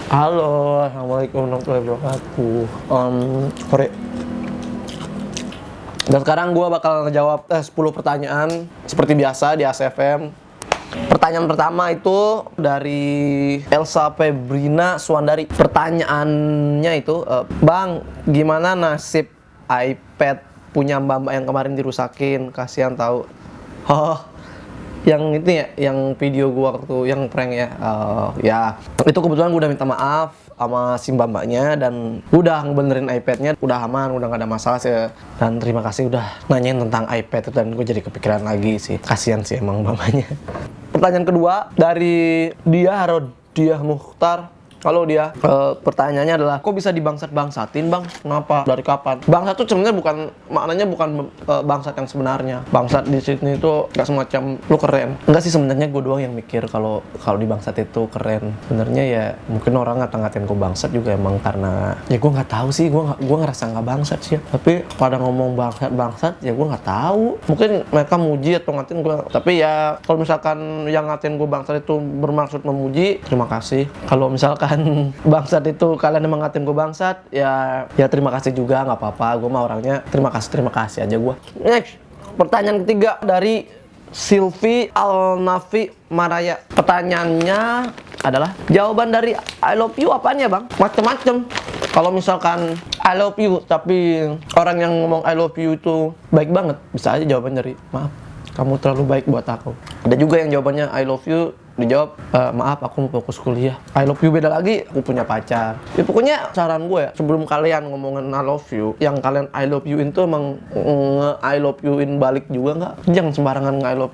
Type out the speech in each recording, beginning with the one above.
Halo, assalamualaikum warahmatullahi wabarakatuh. Sore. Dan sekarang gue bakal ngejawab 10 pertanyaan seperti biasa di ACFM. Pertanyaan pertama itu dari Elsa Febrina Suandari. Pertanyaannya itu, Bang, gimana nasib iPad punya mbak-mbak yang kemarin dirusakin? Kasihan tahu. Oh, yang itu ya, yang video gua waktu yang prank ya. Ya, itu kebetulan gua udah minta maaf sama si mbak-mbaknya dan udah ngebenerin iPad-nya, udah aman, udah gak ada masalah sih. Dan terima kasih udah nanyain tentang iPad itu, dan gue jadi kepikiran lagi sih. Kasihan sih emang mbak-mbaknya. Pertanyaan kedua dari Diah Mukhtar. Kalau dia pertanyaannya adalah, kok bisa dibangsat-bangsatin, Bang? Kenapa? Dari kapan? Bangsat tuh sebenarnya bukan, maknanya bukan bangsat yang sebenarnya. Bangsat di sini itu gak semacam lu keren. Enggak sih, sebenarnya gue doang yang mikir kalau dibangsat itu keren. Sebenarnya ya mungkin orang ngata-ngatain gue bangsat juga emang karena ya gue nggak tahu sih, gue ngerasa nggak bangsat sih. Tapi pada ngomong bangsat ya gue nggak tahu. Mungkin mereka muji atau ngatain gue. Tapi ya kalau misalkan yang ngatain gue bangsat itu bermaksud memuji, terima kasih. Kalau misalkan bangsat itu kalian emang ngatain gue bangsat, ya terima kasih juga, nggak apa-apa. Gue mah orangnya terima kasih aja gue. Next, pertanyaan ketiga dari Silvi Alnafi Maraya. Pertanyaannya adalah, jawaban dari I love you apaan ya, Bang? Macem-macem. Kalau misalkan I love you tapi orang yang ngomong I love you itu baik banget, bisa aja jawaban dari maaf, kamu terlalu baik buat aku. Ada juga yang jawabannya I love you dijawab, maaf aku mau fokus kuliah. I love you beda lagi, aku punya pacar. Ya pokoknya saran gue ya, sebelum kalian ngomongin I love you, yang kalian I love you itu emang I love you-in balik juga nggak? Jangan sembarangan I love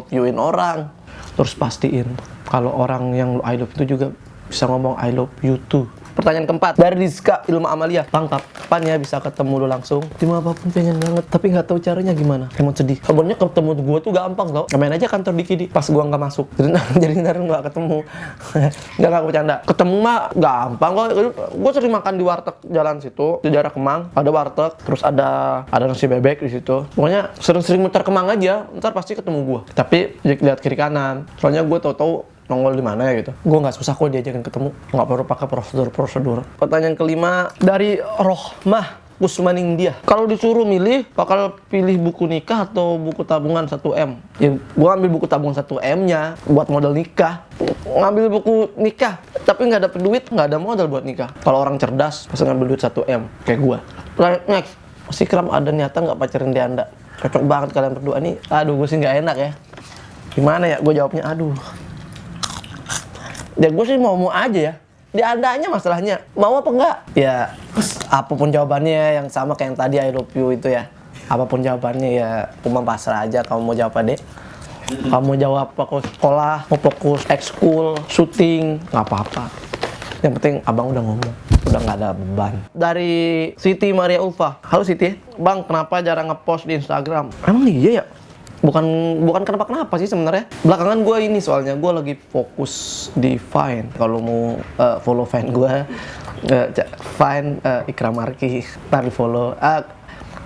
you-in orang. Terus pastiin kalau orang yang I love itu juga bisa ngomong I love you too. Pertanyaan keempat dari Rizka Ilma Amalia. Bang, kapan ya bisa ketemu lu langsung? Cuma apapun pengen banget, tapi nggak tahu caranya gimana. Emang sedih. Sebenarnya ketemu gue tuh gampang tau. Main aja kantor Dikidi pas gua nggak masuk. Jadi ntar nggak ketemu. Nggak bercanda. Ketemu mah gampang kok. Gue sering makan di warteg jalan situ di daerah Kemang. Ada warteg, terus ada nasi bebek di situ. Pokoknya sering-sering muter Kemang aja. Ntar pasti ketemu gua. Tapi lihat kiri kanan. Soalnya gue tahu nongol di mana ya gitu. Gue nggak susah kok diajakin ketemu, nggak perlu pakai prosedur. Pertanyaan kelima dari Rohmah Kusmaningdia. Kalau disuruh milih, bakal pilih buku nikah atau buku tabungan 1M? Ya, gue ambil buku tabungan 1M-nya buat modal nikah. Ngambil buku nikah, tapi nggak dapet duit, nggak ada modal buat nikah. Kalau orang cerdas, pasti ngambil duit 1M, kayak gue. Next, masih Ikram ada niatan nggak pacarin Dianda? Cocok banget kalian berdua nih. Aduh, gue sih nggak enak ya. Gimana ya, gue jawabnya, aduh. Ya gue sih mau aja ya. Diandanya masalahnya, mau apa enggak? Ya, apapun jawabannya yang sama kayak yang tadi I love you itu ya. Apapun jawabannya ya, cuma pasrah aja. Kamu mau jawab apa, Dek? Kamu mau jawab fokus sekolah, mau fokus ekskul, syuting, nggak apa-apa. Yang penting abang udah ngomong, udah nggak ada beban. Dari Siti Maria Ulfa. Halo Siti, Bang, kenapa jarang ngepost di Instagram? Emang iya ya? Bukan kenapa sih sebenarnya. Belakangan gue ini soalnya gue lagi fokus di Vine. Kalau mau follow Vine gue, Vine Ikram Marki, ntar di follow.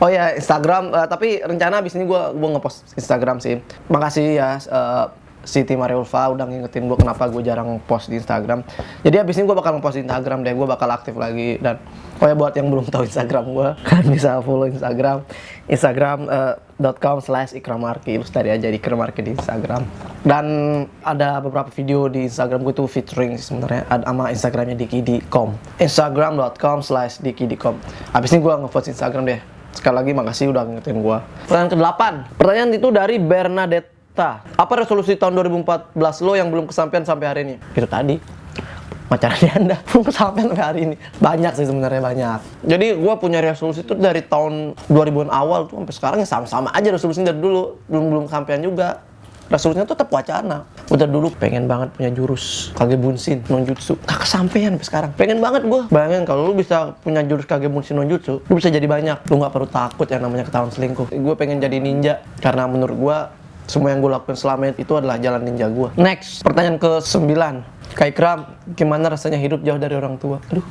Oh ya, Instagram, tapi rencana abis ini gue ngepost Instagram sih. Makasih ya Siti Mariulfa udah ngingetin gue kenapa gue jarang post di Instagram. Jadi abis ini gue bakal ngepost di Instagram deh, gue bakal aktif lagi. Dan oh ya, buat yang belum tahu Instagram gue, kan bisa follow Instagram.com/ikramarki. Lu tadi aja di Ikramarki di Instagram. Dan ada beberapa video di Instagram gue tuh featuring sebenarnya sama Instagramnya Dikidi.com. Instagram.com/Dikidi.com. Abis ini gue ngepost Instagram deh. Sekali lagi makasih udah ngingetin gue. Pertanyaan ke-8. Pertanyaan itu dari Bernadette. Apa resolusi tahun 2014 lo yang belum kesampaian sampai hari ini? Itu tadi, pacarnya Anda belum kesampaian sampai hari ini. Banyak sih sebenarnya, banyak. Jadi gue punya resolusi itu dari tahun 2000-an awal tuh sampai sekarang ya sama-sama aja resolusinya dari dulu. Belum kesampaian juga. Resolusinya tuh tetap wacana. Udah dulu pengen banget punya jurus Kage Bunshin Nonjutsu. Gak kesampaian sampai sekarang. Pengen banget gue. Bayangin kalau lu bisa punya jurus Kage Bunshin Nonjutsu, lu bisa jadi banyak. Lu gak perlu takut yang namanya ketahuan selingkuh. Gue pengen jadi ninja karena menurut gue semua yang gue lakukan selama itu adalah jalan ninja gue. Next, pertanyaan ke-9. Kak Ikram, gimana rasanya hidup jauh dari orang tua? Aduh.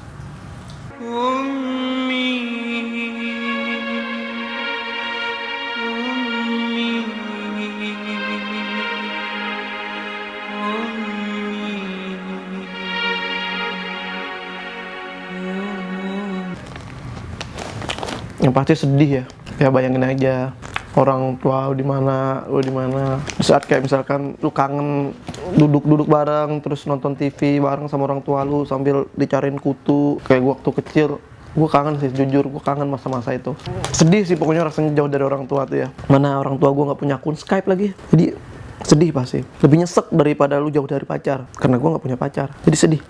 Yang pasti sedih ya. Ya bayangin aja orang tua lu di mana, Di saat kayak misalkan lu kangen duduk bareng, terus nonton TV bareng sama orang tua lu sambil dicariin kutu. Kayak gua waktu kecil, gue kangen sih, jujur gue kangen masa-masa itu. Sedih sih pokoknya rasanya jauh dari orang tua tuh ya. Mana orang tua gue nggak punya akun Skype lagi, jadi sedih pasti. Lebih nyesek daripada lu jauh dari pacar, karena gue nggak punya pacar, jadi sedih.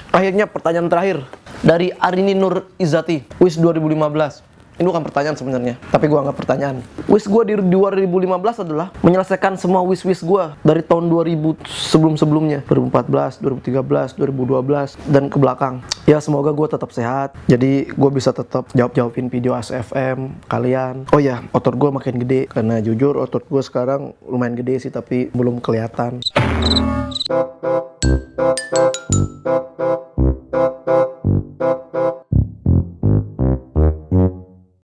Akhirnya pertanyaan terakhir dari Arini Nur Izati, WIS 2015. Ini bukan pertanyaan sebenarnya, tapi gue anggap pertanyaan. WIS gue di 2015 adalah menyelesaikan semua WIS gue dari tahun 2000 sebelum-sebelumnya, 2014, 2013, 2012 dan ke belakang. Ya semoga gue tetap sehat, jadi gue bisa tetap jawabin video ASFM kalian. Oh ya, otot gue makin gede, karena jujur otot gue sekarang lumayan gede sih, tapi belum kelihatan.